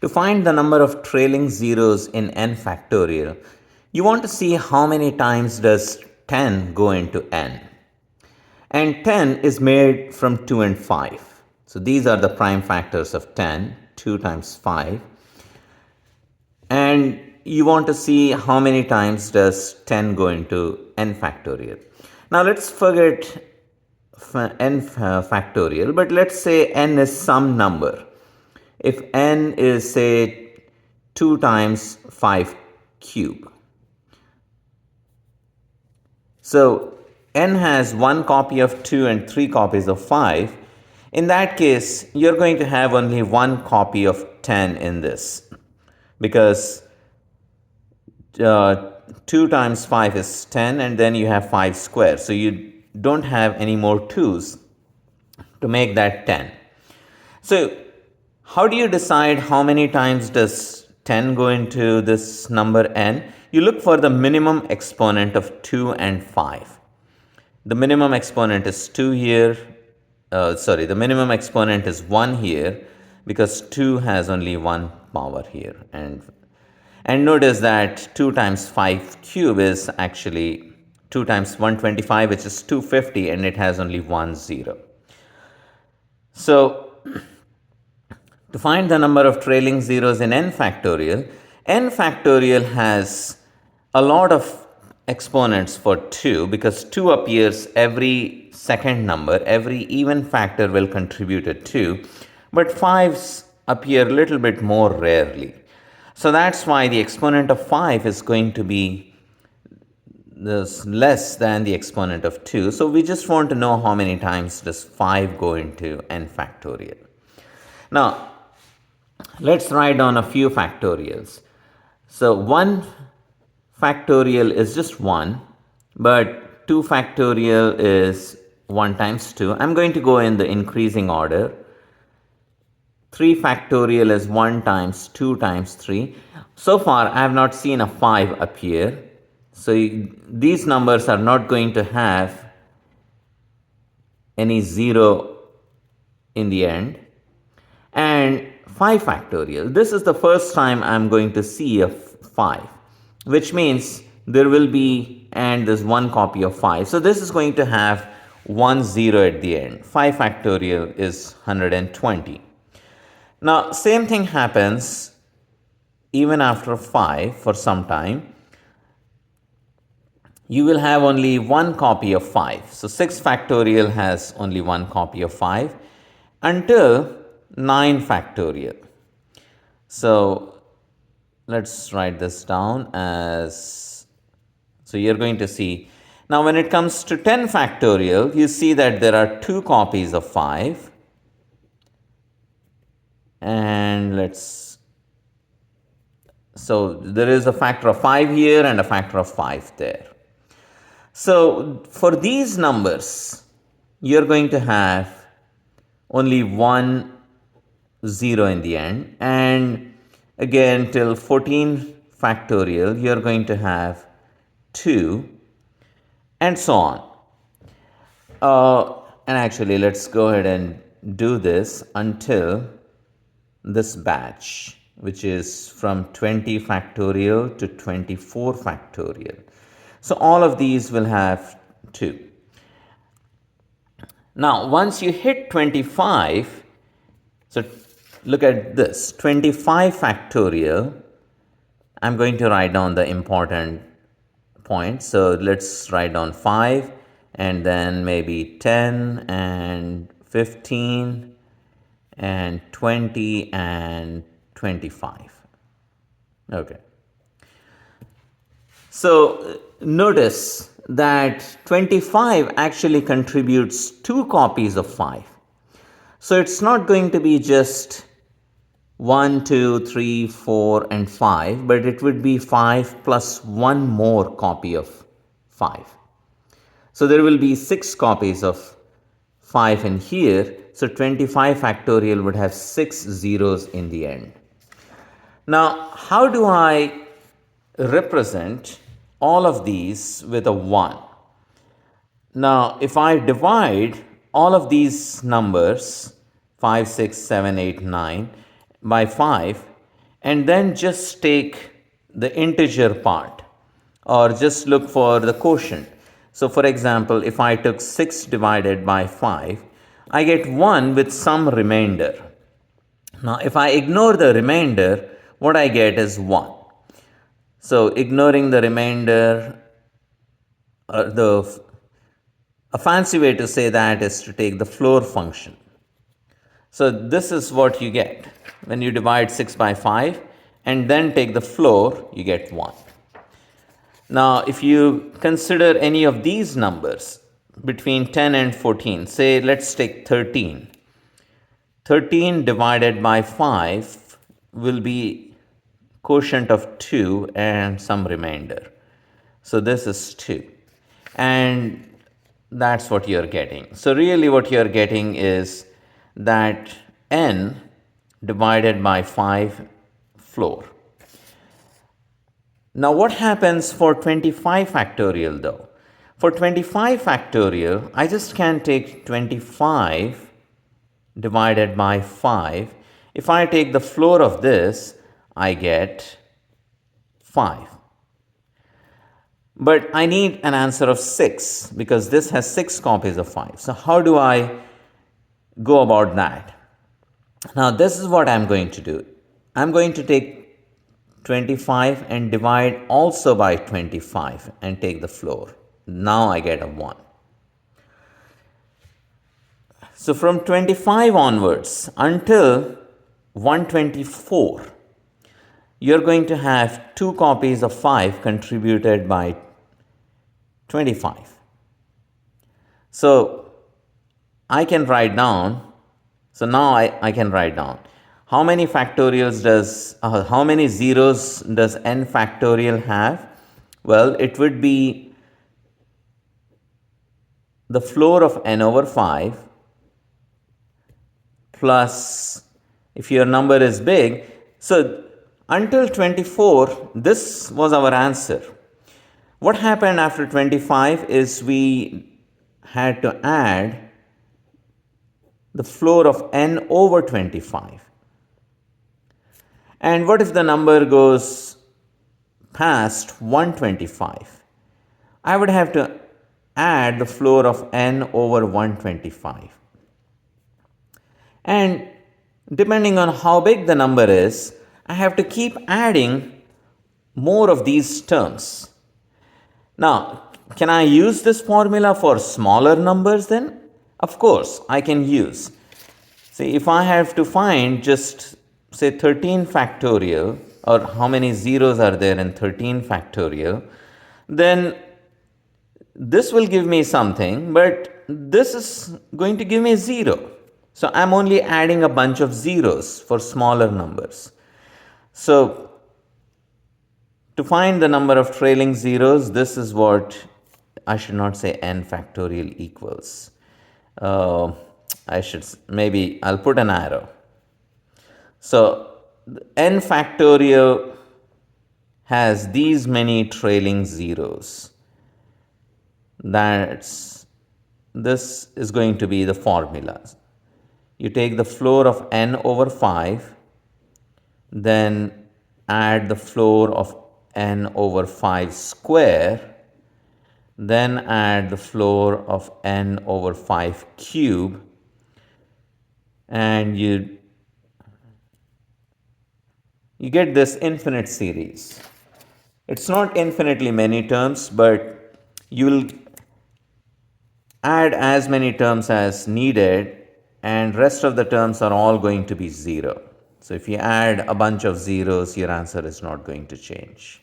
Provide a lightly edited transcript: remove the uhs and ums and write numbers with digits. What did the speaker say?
To find the number of trailing zeros in n factorial, you want to see how many times does 10 go into n. And 10 is made from 2 and 5. So these are the prime factors of 10, 2 times 5. And you want to see how many times does 10 go into n factorial. Now let's forget n factorial, but let's say n is some number. If n is, say, 2 times 5 cube. So n has 1 copy of 2 and 3 copies of 5. In that case, you're going to have only 1 copy of 10 in this, because 2 times 5 is 10, and then you have 5 square. So you don't have any more 2's to make that 10. So how do you decide how many times does 10 go into this number n? You look for the minimum exponent of 2 and 5. The minimum exponent is 2 here. The minimum exponent is 1 here, because 2 has only 1 power here. And notice that 2 times 5 cube is actually 2 times 125, which is 250, and it has only 1 0. So to find the number of trailing zeros in n factorial has a lot of exponents for 2, because 2 appears every second number. Every even factor will contribute a 2, but 5's appear a little bit more rarely. So that's why the exponent of 5 is going to be less than the exponent of 2. So we just want to know how many times does 5 go into n factorial. Now, let's write down a few factorials. So 1 factorial is just 1, but 2 factorial is 1 times 2. I'm going to go in the increasing order. 3 factorial is 1 times 2 times 3. So far, I have not seen a 5 appear. So these numbers are not going to have any 0 in the end. And 5 factorial. This is the first time I'm going to see a 5, which means there will be, and there's 1 copy of 5. So this is going to have 1 0 at the end. 5 factorial is 120. Now, same thing happens even after 5 for some time. You will have only 1 copy of 5. So 6 factorial has only 1 copy of 5 until 9 factorial. So let's write this down as, so you're going to see, now when it comes to 10 factorial, you see that there are 2 copies of 5. And so there is a factor of 5 here and a factor of 5 there. So for these numbers, you're going to have only 1 0 in the end. And again, till 14 factorial, you're going to have 2, and so on. And actually, let's go ahead and do this until this batch, which is from 20 factorial to 24 factorial. So all of these will have 2. Now, once you hit 25, so look at this, 25 factorial, I'm going to write down the important points. So let's write down 5, and then maybe 10 and 15 and 20 and 25. Okay. So notice that 25 actually contributes 2 copies of 5. So it's not going to be just 1, 2, 3, 4, and 5, but it would be 5 plus 1 more copy of 5. So there will be 6 copies of 5 in here. So 25 factorial would have 6 zeros in the end. Now, how do I represent all of these with a 1? Now, if I divide all of these numbers, 5, 6, 7, 8, 9, by 5, and then just take the integer part or just look for the quotient. So for example, if I took 6 divided by 5, I get 1 with some remainder. Now if I ignore the remainder, what I get is 1. So ignoring the remainder, a fancy way to say that is to take the floor function. So this is what you get when you divide 6 by 5 and then take the floor, you get 1. Now if you consider any of these numbers between 10 and 14, say let's take 13. 13 divided by 5 will be quotient of 2 and some remainder. So this is 2. And that's what you're getting. So really what you're getting is that n divided by 5 floor. Now what happens for 25 factorial though? For 25 factorial, I just can take 25 divided by 5. If I take the floor of this, I get 5. But I need an answer of 6 because this has 6 copies of 5. So how do I go about that? Now this is what I'm going to do. I'm going to take 25 and divide also by 25 and take the floor. Now I get a 1. So from 25 onwards until 124, you're going to have 2 copies of 5 contributed by 25. So I can write down, so now I can write down how many factorials does, how many zeros does n factorial have? Well, it would be the floor of n over 5 plus, if your number is big, so until 24, this was our answer. What happened after 25 is we had to add the floor of n over 25. And what if the number goes past 125? I would have to add the floor of n over 125. And depending on how big the number is, I have to keep adding more of these terms. Now, can I use this formula for smaller numbers then? Of course, I can use. See, if I have to find just say 13 factorial, or how many zeros are there in 13 factorial, then this will give me something, but this is going to give me 0. So I'm only adding a bunch of zeros for smaller numbers. So to find the number of trailing zeros, this is what I should not say n factorial equals. Maybe I'll put an arrow. So n factorial has these many trailing zeros. This is going to be the formula. You take the floor of n over 5, then add the floor of n over 5 square, then add the floor of n over 5 cube, and you get this infinite series. It's not infinitely many terms, but you will add as many terms as needed, and rest of the terms are all going to be 0. So if you add a bunch of zeros, your answer is not going to change.